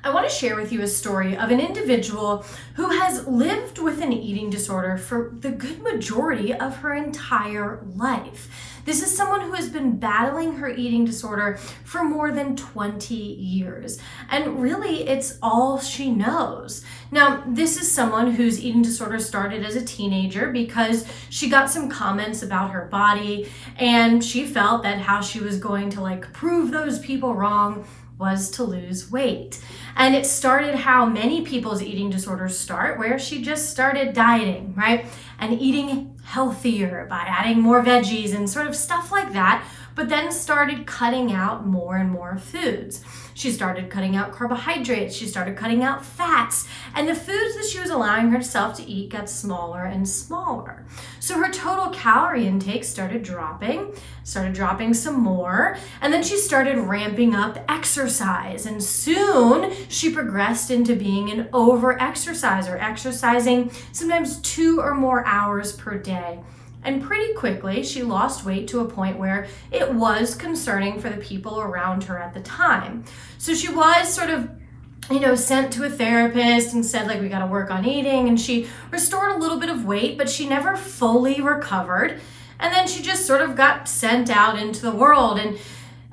I want to share with you a story of an individual who has lived with an eating disorder for the good majority of her entire life. This is someone who has been battling her eating disorder for more than 20 years. And really, it's all she knows. Now, this is someone whose eating disorder started as a teenager because she got some comments about her body, and she felt that how she was going to prove those people wrong was to lose weight. And it started how many people's eating disorders start, where she just started dieting, right? And eating healthier by adding more veggies and sort of stuff like that, but then started cutting out more and more foods. She started cutting out carbohydrates, she started cutting out fats, and the foods that she was allowing herself to eat got smaller and smaller. So her total calorie intake started dropping some more, and then she started ramping up exercise, and soon she progressed into being an over-exerciser, exercising sometimes 2 or more hours per day. And pretty quickly, she lost weight to a point where it was concerning for the people around her at the time. So she was sort of sent to a therapist and said, we got to work on eating. And she restored a little bit of weight, but she never fully recovered. And then she just sort of got sent out into the world. And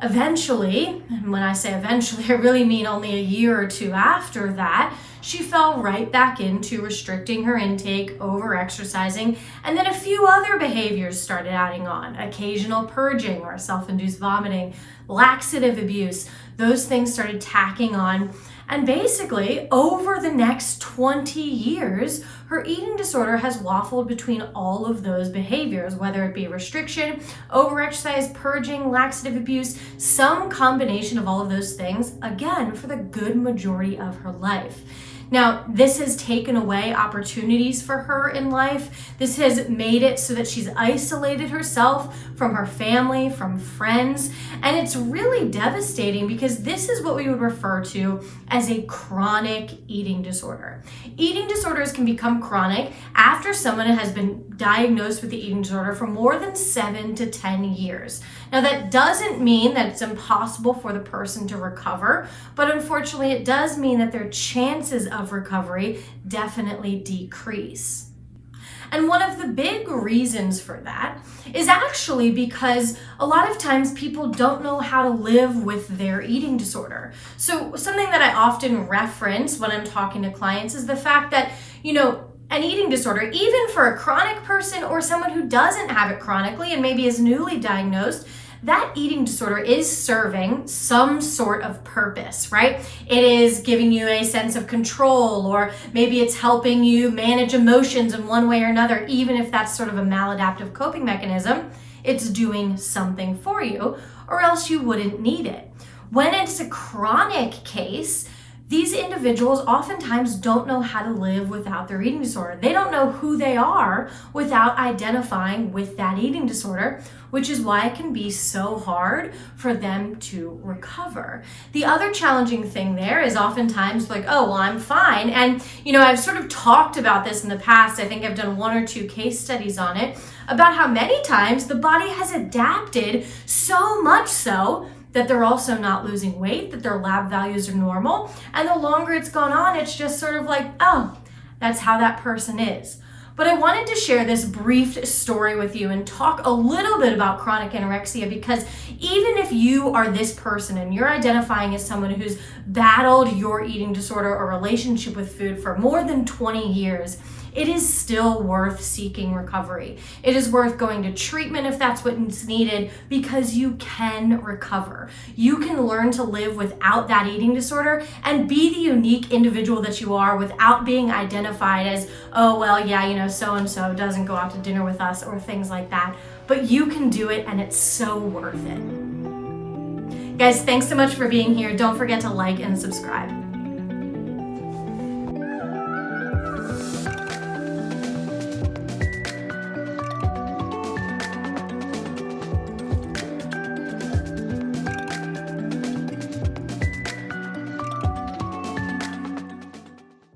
eventually, and when I say eventually, I really mean only a year or two after that, she fell right back into restricting her intake, over-exercising, and then a few other behaviors started adding on. Occasional purging or self-induced vomiting, laxative abuse, those things started tacking on. And basically, over the next 20 years, her eating disorder has waffled between all of those behaviors, whether it be restriction, overexercise, purging, laxative abuse, some combination of all of those things, again, for the good majority of her life. Now, this has taken away opportunities for her in life. This has made it so that she's isolated herself from her family, from friends, and it's really devastating because this is what we would refer to as a chronic eating disorder. Eating disorders can become chronic after someone has been diagnosed with the eating disorder for more than 7 to 10 years. Now, that doesn't mean that it's impossible for the person to recover, but unfortunately, it does mean that their chances of recovery definitely decrease. And one of the big reasons for that is actually because a lot of times people don't know how to live with their eating disorder. So something that I often reference when I'm talking to clients is the fact that, an eating disorder, even for a chronic person or someone who doesn't have it chronically and maybe is newly diagnosed, that eating disorder is serving some sort of purpose, right? It is giving you a sense of control, or maybe it's helping you manage emotions in one way or another, even if that's sort of a maladaptive coping mechanism. It's doing something for you, or else you wouldn't need it. When it's a chronic case, these individuals oftentimes don't know how to live without their eating disorder. They don't know who they are without identifying with that eating disorder, which is why it can be so hard for them to recover. The other challenging thing there is oftentimes I'm fine. And, I've sort of talked about this in the past. I think I've done 1 or 2 case studies on it about how many times the body has adapted so much so that they're also not losing weight, that their lab values are normal. And the longer it's gone on, it's just sort of that's how that person is. But I wanted to share this brief story with you and talk a little bit about chronic anorexia, because even if you are this person and you're identifying as someone who's battled your eating disorder or relationship with food for more than 20 years, it is still worth seeking recovery. It is worth going to treatment if that's what's needed, because you can recover. You can learn to live without that eating disorder and be the unique individual that you are without being identified as, so-and-so doesn't go out to dinner with us or things like that. But you can do it, and it's so worth it. Guys, thanks so much for being here. Don't forget to like and subscribe.